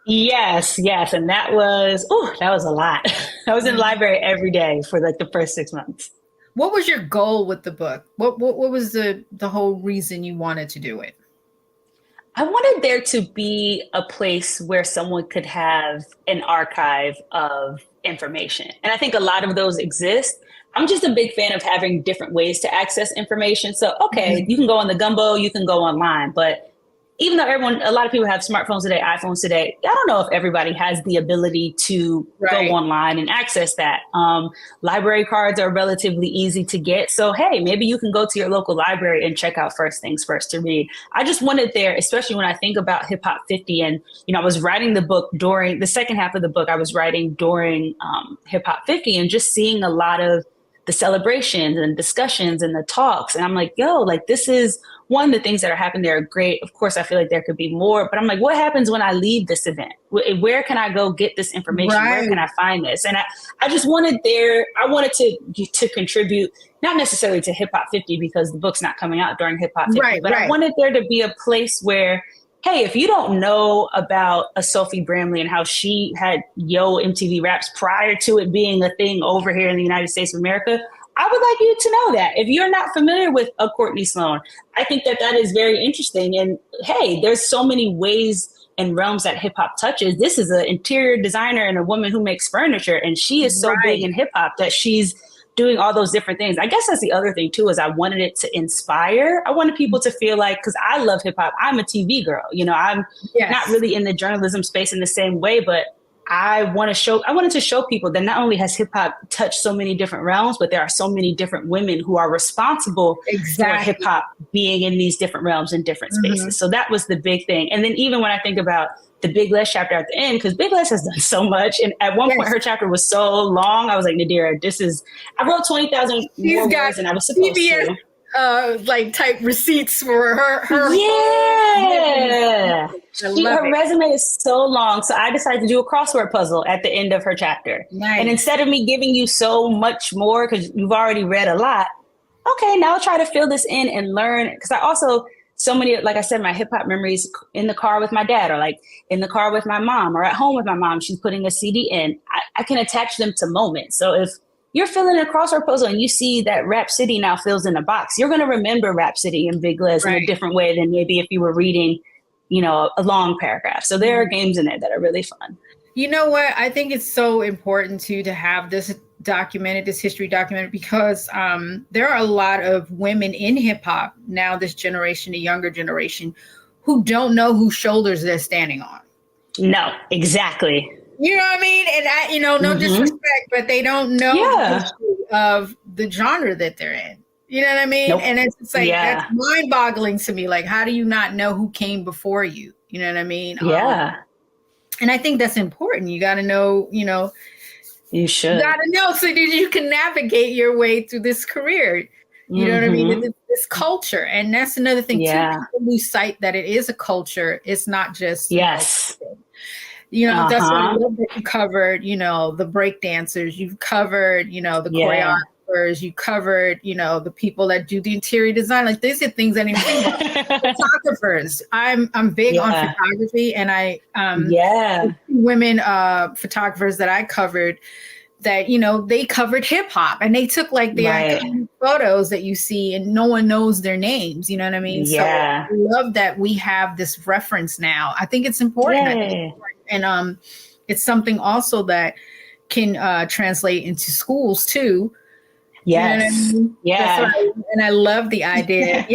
Yes. And that was a lot. I was in the library every day for like the first 6 months. What was your goal with the book? What was the whole reason you wanted to do it? I wanted there to be a place where someone could have an archive of information. And I think a lot of those exist. I'm just a big fan of having different ways to access information. So, you can go on the Gumbo, you can go online, but even though a lot of people have smartphones today, iPhones today, I don't know if everybody has the ability to go online and access that. Library cards are relatively easy to get. So, hey, maybe you can go to your local library and check out First Things First to read. I just wanted there, especially when I think about Hip Hop 50, and, I was writing the book during the second half of the book, I was writing during Hip Hop 50 and just seeing a lot of the celebrations and discussions and the talks. And I'm like, yo, like this is one of the things that are happening there are great. Of course, I feel like there could be more, but I'm like, what happens when I leave this event? Where can I go get this information? Where can I find this? And I just wanted to contribute, not necessarily to Hip Hop 50 because the book's not coming out during Hip Hop 50, but I wanted there to be a place where, hey, if you don't know about a Sophie Bramley and how she had MTV Raps prior to it being a thing over here in the United States of America, I would like you to know that. If you're not familiar with a Courtney Sloan, I think that is very interesting. And hey, there's so many ways and realms that hip hop touches. This is an interior designer and a woman who makes furniture, and she is so big in hip hop that she's doing all those different things. I guess that's the other thing too, is I wanted it to inspire. I wanted people to feel like, because I love hip hop, I'm a TV girl. I'm not really in the journalism space in the same way, but I wanted to show people that not only has hip hop touched so many different realms, but there are so many different women who are responsible for hip hop being in these different realms and different spaces. So that was the big thing. And then even when I think about the Big Les chapter at the end, because Big Les has done so much. And at one point, her chapter was so long. I was like, Nadira, I wrote 20,000 more words than I was supposed to. Type receipts for her. Her resume is so long. So I decided to do a crossword puzzle at the end of her chapter. Nice. And instead of me giving you so much more, because you've already read a lot, okay, now I'll try to fill this in and learn. Because so many, like I said, my hip hop memories in the car with my dad, or like in the car with my mom, or at home with my mom. She's putting a CD in. I can attach them to moments. So if you're filling a crossword puzzle and you see that Rhapsody now fills in a box, you're going to remember Rhapsody and Big Les in a different way than maybe if you were reading, you know, a long paragraph. So there are games in there that are really fun. You know what? I think it's so important to have this documented, this history documented, because there are a lot of women in hip hop now, this generation, the younger generation, who don't know whose shoulders they're standing on. No, exactly. You know what I mean? And I, you know, no disrespect, but they don't know the history of the genre that they're in. You know what I mean? Nope. And it's just like, that's mind-boggling to me. Like, how do you not know who came before you? You know what I mean? Yeah. And I think that's important. You got to know, you know. You should. You got to know so that you can navigate your way through this career. You know what I mean? This culture. And that's another thing, too. People lose sight that it is a culture. It's not just. Yes. You know, that's what I love that you covered, you know, the breakdancers, you've covered, you know, the choreographers, you covered, you know, the people that do the interior design. Like, these are things I didn't even think about. Photographers. I'm big on photography, and I women photographers that I covered that, you know, they covered hip hop, and they took like the iconic photos that you see, and no one knows their names. You know what I mean? So I love that we have this reference now. I think it's important. And it's something also that can translate into schools too. Yes. You know what I mean? And I love the idea.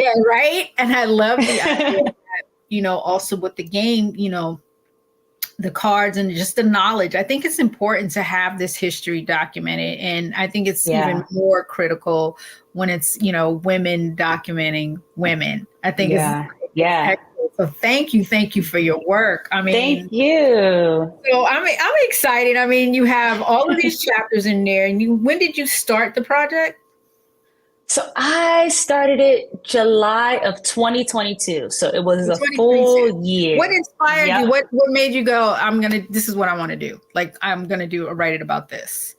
And I love the idea that, you know, also with the game, you know, the cards and just the knowledge. I think it's important to have this history documented. And I think it's even more critical when it's, you know, women documenting women. I think it's excellent. So thank you for your work. I mean, thank you. So I'm excited. I mean, you have all of these chapters in there. And when did you start the project? So I started it July of 2022. So it was a full year. What inspired you? What made you go, this is what I want to do. Like, I'm going to write it about this.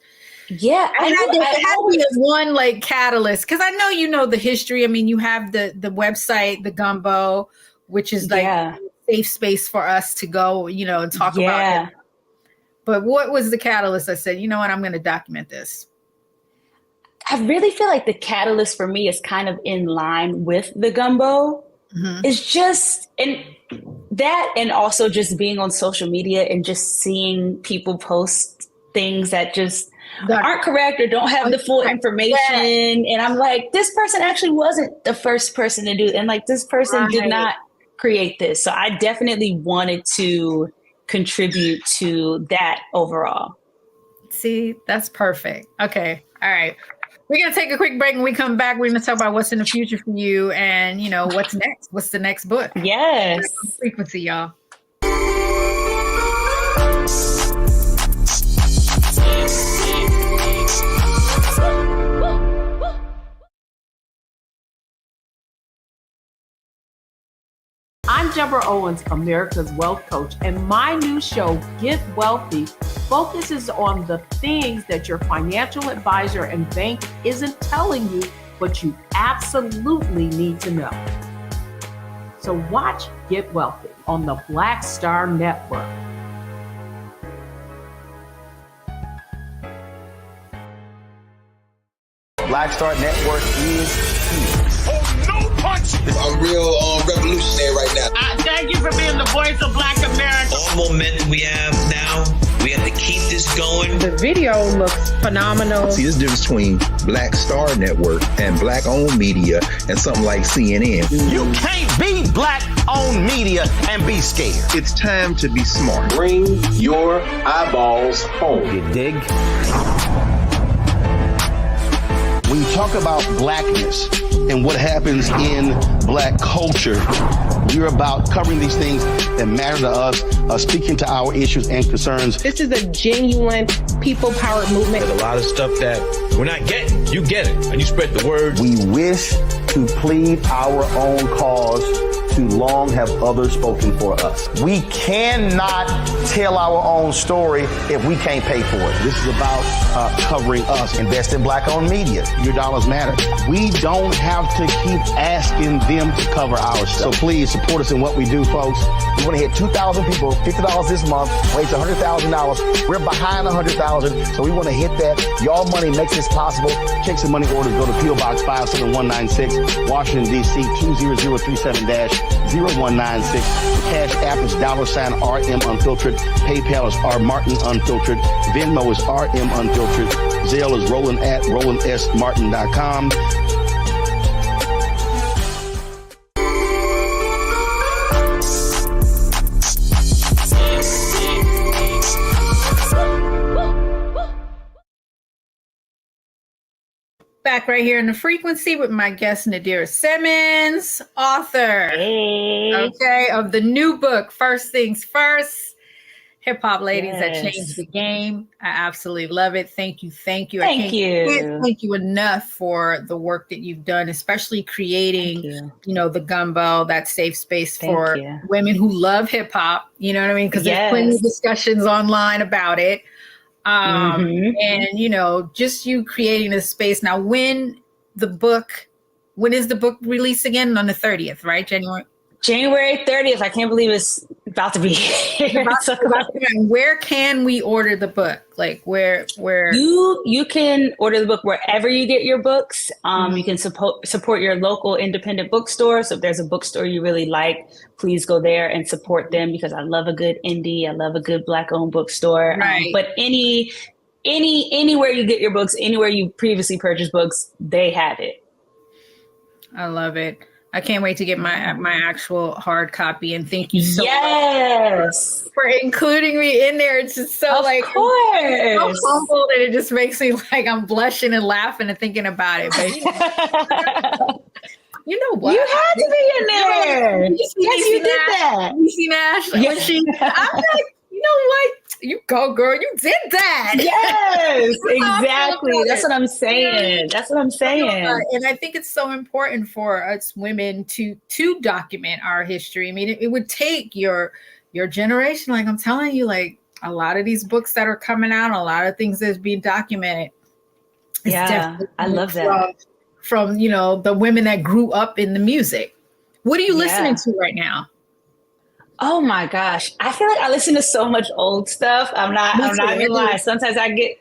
Yeah. I had to be one like catalyst. Cause I know, you know, the history. I mean, you have the website, the Gumbo, which is like a safe space for us to go, you know, and talk about it. But what was the catalyst? I said, you know what, I'm going to document this. I really feel like the catalyst for me is kind of in line with the Gumbo. It's just, and that, and also just being on social media and just seeing people post things that just aren't correct or don't have the full information. And I'm like, this person actually wasn't the first person to do it. And like, this person did not create this. So I definitely wanted to contribute to that overall. See, that's perfect. Okay. All right. We're going to take a quick break. When we come back, we're going to talk about what's in the future for you and, you know, what's next. What's the next book? Yes. Frequency, y'all. I'm Deborah Owens, America's Wealth Coach, and my new show, Get Wealthy, focuses on the things that your financial advisor and bank isn't telling you, but you absolutely need to know. So watch Get Wealthy on the Black Star Network. Black Star Network is here. Oh, no punch! I'm real revolutionary right now. Thank you for being the voice of Black America. All momentum we have now, we have to keep this going. The video looks phenomenal. See, there's a difference between Black Star Network and black-owned media and something like CNN. You can't be black-owned media and be scared. It's time to be smart. Bring your eyeballs home. You dig? When you talk about blackness and what happens in black culture, we're about covering these things that matter to us, speaking to our issues and concerns. This is a genuine people-powered movement. There's a lot of stuff that we're not getting. You get it, and you spread the word. We wish to plead our own cause too long have others spoken for us. We cannot tell our own story if we can't pay for it. This is about covering us. Invest in Black-owned media. Your dollars matter. We don't have to keep asking them to cover our stuff. So please support us in what we do, folks. We want to hit 2,000 people, $50 this month, raise $100,000. We're behind 100,000, so we want to hit that. Y'all money makes this possible. Check some money orders. Go to P.O. Box 57196, Washington, D.C. 20037-0196. The Cash App is $RM Unfiltered. PayPal is R Martin Unfiltered. Venmo is RM Unfiltered. Zelle is Roland at RolandSMartin.com. Back right here in the frequency with my guest Nadira Simmons, author, of the new book, First Things First, Hip Hop Ladies That Changed the Game. I absolutely love it. Thank you. Thank you. Can't thank you enough for the work that you've done, especially creating, the Gumbo, that safe space for women who love hip hop. You know what I mean? Because there's plenty of discussions online about it. And, just you creating this space. Now, when is the book released again? On the 30th, right? January 30th. I can't believe it's about to be here. Where can we order the book? Like where you can order the book wherever you get your books. You can support your local independent bookstore. So if there's a bookstore you really like, please go there and support them, because I love a good indie. I love a good Black-owned bookstore. Right. But anywhere you get your books, anywhere you previously purchased books, they have it. I love it. I can't wait to get my actual hard copy, and thank you so much for including me in there. It's just so of course. So humble that it just makes me like I'm blushing and laughing and thinking about it. But you know what? You had to be in there. Yes, you did that. You see Nash when I'm like, you know what? You go, girl. You did that. Yes, exactly. That's what I'm saying. And I think it's so important for us women to document our history. I mean, it would take your generation. Like I'm telling you, like a lot of these books that are coming out, a lot of things that's being documented. I love that. From the women that grew up in the music. What are you listening to right now? Oh my gosh. I feel like I listen to so much old stuff. I'm not gonna lie. Sometimes I get,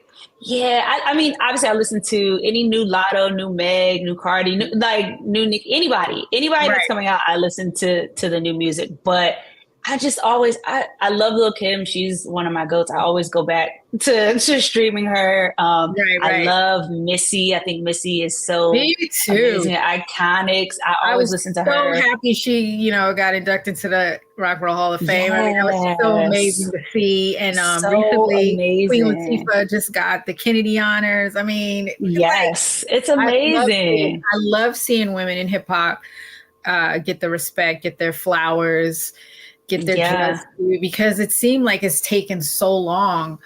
I mean, obviously I listen to any new Lotto, new Meg, new Cardi, new Nick, anybody that's coming out. I listen to the new music, but I just always, I love Lil' Kim. She's one of my goats. I always go back to streaming her. I love Missy. I think Missy is so amazing, iconic. I always listen to her. I was so happy she, got inducted to the Rock and Roll Hall of Fame. I mean, that was so amazing to see. And recently, Queen Latifah just got the Kennedy honors. I mean, it's amazing. I love seeing women in hip hop get the respect, get their flowers, get their just due, because it seemed like it's taken so long,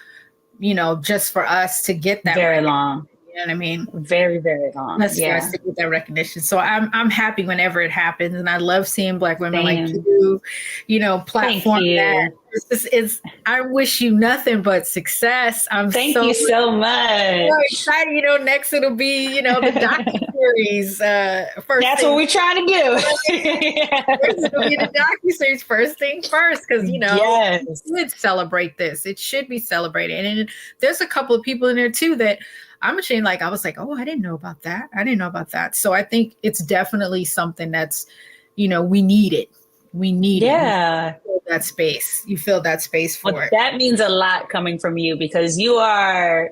just for us to get that. Very long. You know what I mean? Very, very long. For us to get that recognition. So I'm happy whenever it happens, and I love seeing Black women like you, platform that. I wish you nothing but success. Thank you so much. So excited. Next it'll be, the docuseries. That's what we're trying to do. It'll be the docuseries, First Thing First, because we should celebrate this. It should be celebrated, and there's a couple of people in there too that I'm ashamed. Like I was like, oh, I didn't know about that. So I think it's definitely something that's, we need it. We need it. You feel that space. You feel that space for it. That means a lot coming from you, because you are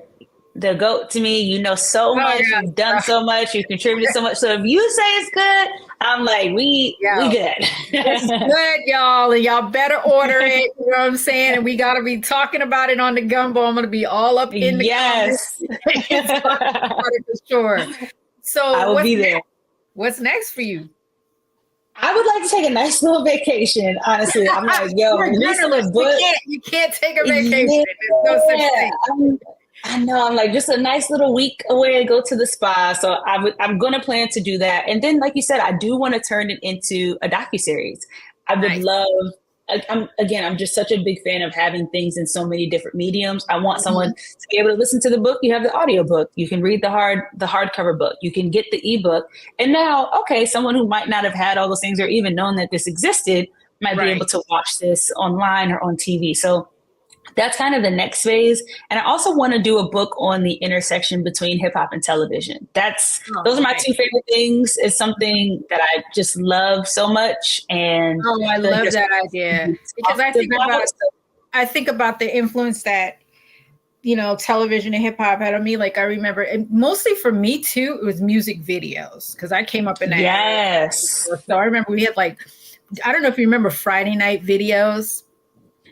the GOAT to me. You know so much. You've done so much. You've contributed so much. So if you say it's good, I'm like, we good. It's good, y'all. And y'all better order it. You know what I'm saying? And we got to be talking about it on the Gumbo. I'm going to be all up in the comments. For sure. So I will be there. What's next for you? I would like to take a nice little vacation, honestly. I'm like, you can't take a vacation. There's no such thing. I know. I'm like just a nice little week away to go to the spa. So I'm going to plan to do that. And then, like you said, I do want to turn it into a docuseries. I would love, I'm just such a big fan of having things in so many different mediums. I want someone to be able to listen to the book. You have the audio book. You can read the hardcover book. You can get the ebook. And now, okay, someone who might not have had all those things or even known that this existed might be able to watch this online or on TV. So that's kind of the next phase. And I also want to do a book on the intersection between hip hop and television. Those are my two favorite things. It's something that I just love so much. And I love that idea, because I think about the influence that, you know, television and hip hop had on me. Like I remember, and mostly for me too, it was music videos, because I came up in that. Yes. Era. So I remember we had like, I don't know if you remember Friday night videos.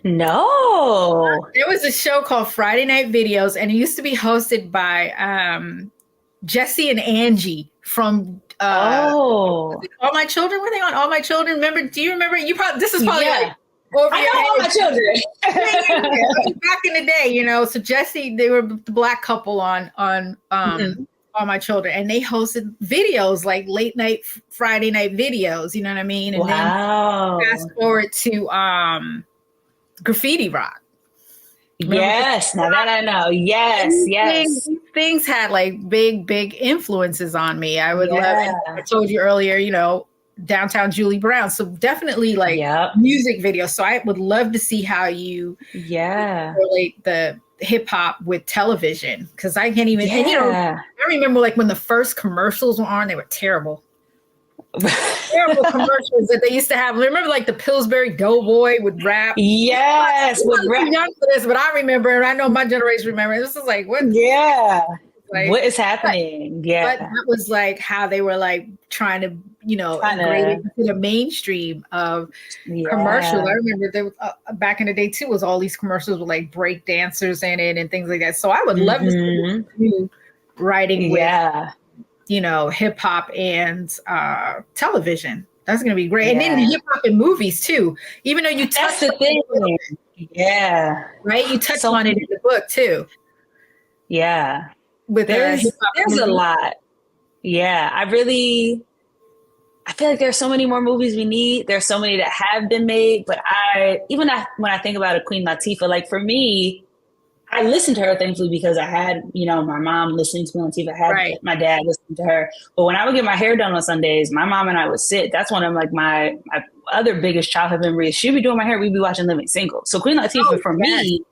No. There was a show called Friday Night Videos, and it used to be hosted by Jesse and Angie from All My Children. Were they on All My Children? Remember? Do you remember? This is probably like over I know All My Children. Back in the day, you know. So Jesse, they were the black couple on All My Children, and they hosted videos like late night Friday night videos. You know what I mean? And then fast forward to Graffiti Rock. Yes, now that I know. Yes. These things had like big influences on me. I would love it. I told you earlier, you know, Downtown Julie Brown. So definitely like music videos. So I would love to see how you relate the hip hop with television, because I can't even. And, you know, I remember like when the first commercials were on, they were terrible. Terrible commercials that they used to have. Remember, like the Pillsbury Doughboy would rap. Yes, would rap. Young for this, but I remember, and I know my generation remember. This is like what? Yeah, like, what is happening? But that was like how they were like trying to, you know, integrate it into the mainstream of commercials. I remember there was back in the day too, was all these commercials with like break dancers in it and things like that. So I would love to see you writing with. You know, hip hop and television. That's going to be great. And then hip hop and movies too. Even though you touched the thing. Right? You touched on it in the book too. Yeah. With there's a lot. Yeah. I feel like there's so many more movies we need. There's so many that have been made. But when I think about a Queen Latifah, like for me, I listened to her, thankfully, because I had, you know, my mom listening to Queen Latifah. I had my dad listening to her. But when I would get my hair done on Sundays, my mom and I would sit. That's one of like my other biggest childhood memories. She'd be doing my hair. We'd be watching Living Single. So Queen Latifah for me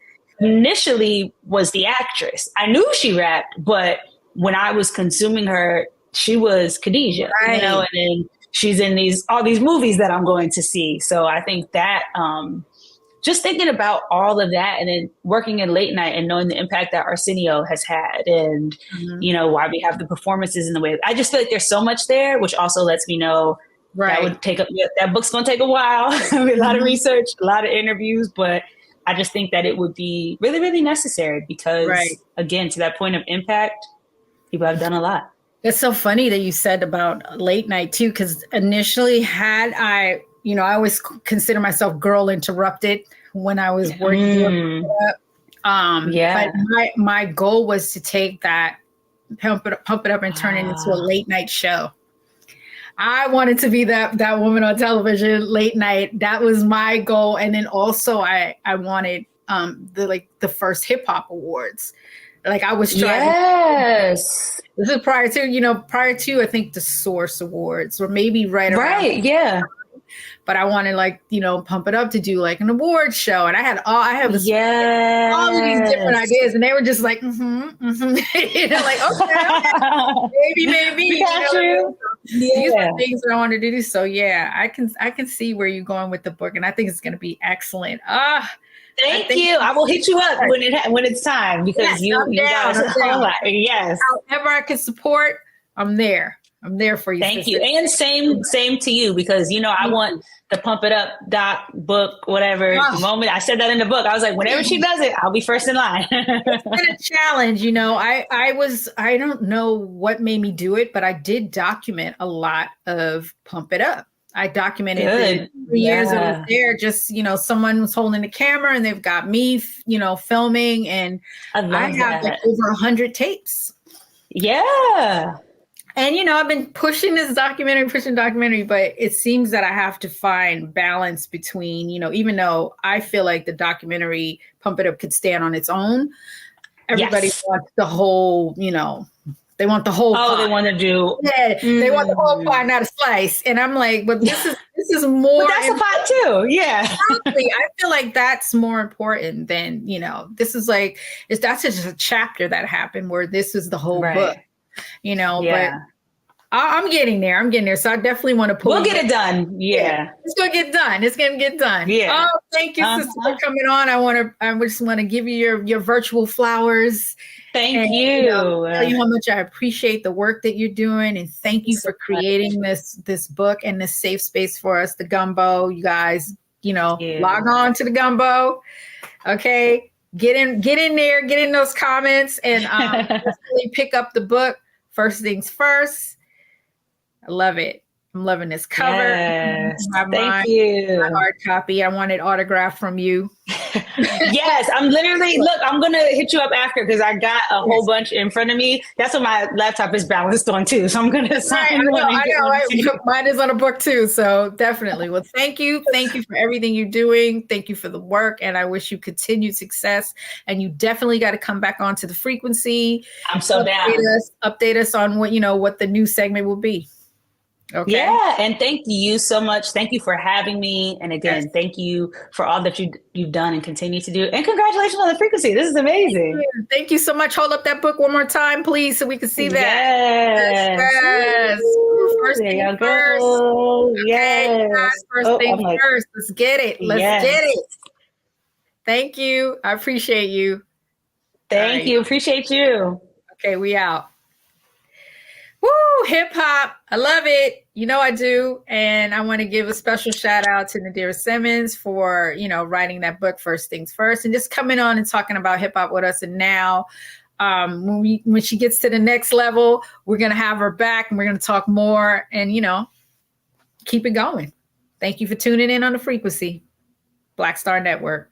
initially was the actress. I knew she rapped, but when I was consuming her, she was Khadijah, you know, and then she's in all these movies that I'm going to see. So I think that, just thinking about all of that, and then working in late night and knowing the impact that Arsenio has had, and you know, why we have the performances in the way. I just feel like there's so much there, which also lets me know that would take that book's going to take a while, a lot of research, a lot of interviews, but I just think that it would be really, really necessary because, again, to that point of impact, people have done a lot. It's so funny that you said about late night too, because initially I always consider myself girl interrupted when I was working. But my goal was to take that, pump it up and turn it into a late night show. I wanted to be that woman on television late night. That was my goal. And then also I wanted the first hip hop awards. Like I was trying. This is prior to I think the Source Awards, or maybe right around. But I wanted pump it up to do like an award show, and I had all of these different ideas, and they were just like, like okay, maybe. These are things that I wanted to do. So I can see where you're going with the book, and I think it's going to be excellent. Thank you. I will hit you up when it's time, because you guys are yes. However I can support, I'm there. I'm there for you. Thank you. And same to you, because, I want the Pump It Up doc book, whatever. The moment I said that in the book, I was like, whenever she does it, I'll be first in line. It's been a challenge. I don't know what made me do it, but I did document a lot of Pump It Up. I documented the 3 years I was there. Just, someone was holding the camera and they've got me, filming, and I have like over 100 tapes. Yeah. And, I've been pushing documentary, but it seems that I have to find balance between, even though I feel like the documentary Pump It Up could stand on its own, everybody wants the whole, they want the whole pie. They want to do. Yeah, they want the whole pie, not a slice. And I'm like, but this is more. But that's a pie too. Yeah. Exactly. I feel like that's more important than, this is like, that's just a chapter that happened where this is the whole book, but I'm getting there. So I definitely want to pull. We'll get it done. Yeah. It's going to get done. It's going to get done. Yeah. Oh, thank you, sister, for coming on. I just want to give you your virtual flowers. Thank you. Tell you how much I appreciate the work that you're doing, and thank you for creating this book and this safe space for us, the Gumbo. You guys, log on to the Gumbo. Okay, get in there, get in those comments, and definitely pick up the book. First things first. I love it. I'm loving this cover. Yes. Thank you. My hard copy. I want it autographed from you. Yes, I'm going to hit you up after because I got a whole bunch in front of me. That's what my laptop is balanced on too. So I'm going to sign one. I know. Right? Mine is on a book too. So definitely. Well, thank you. Thank you for everything you're doing. Thank you for the work. And I wish you continued success. And you definitely got to come back onto the frequency. I'm so down. Update us on what the new segment will be. Okay. Yeah, and thank you so much. Thank you for having me. And again, thank you for all that you've done and continue to do. And congratulations on the frequency. This is amazing. Thank you so much. Hold up that book one more time, please, so we can see that. Yes. First thing first. Okay, yes. First thing first. Let's get it. Let's get it. Thank you. I appreciate you. Thank you. Appreciate you. Okay, we out. Woo, hip hop. I love it. I do. And I want to give a special shout out to Nadira Simmons for, writing that book, First Things First, and just coming on and talking about hip hop with us. And now when she gets to the next level, we're going to have her back and we're going to talk more and, keep it going. Thank you for tuning in on the frequency. Black Star Network.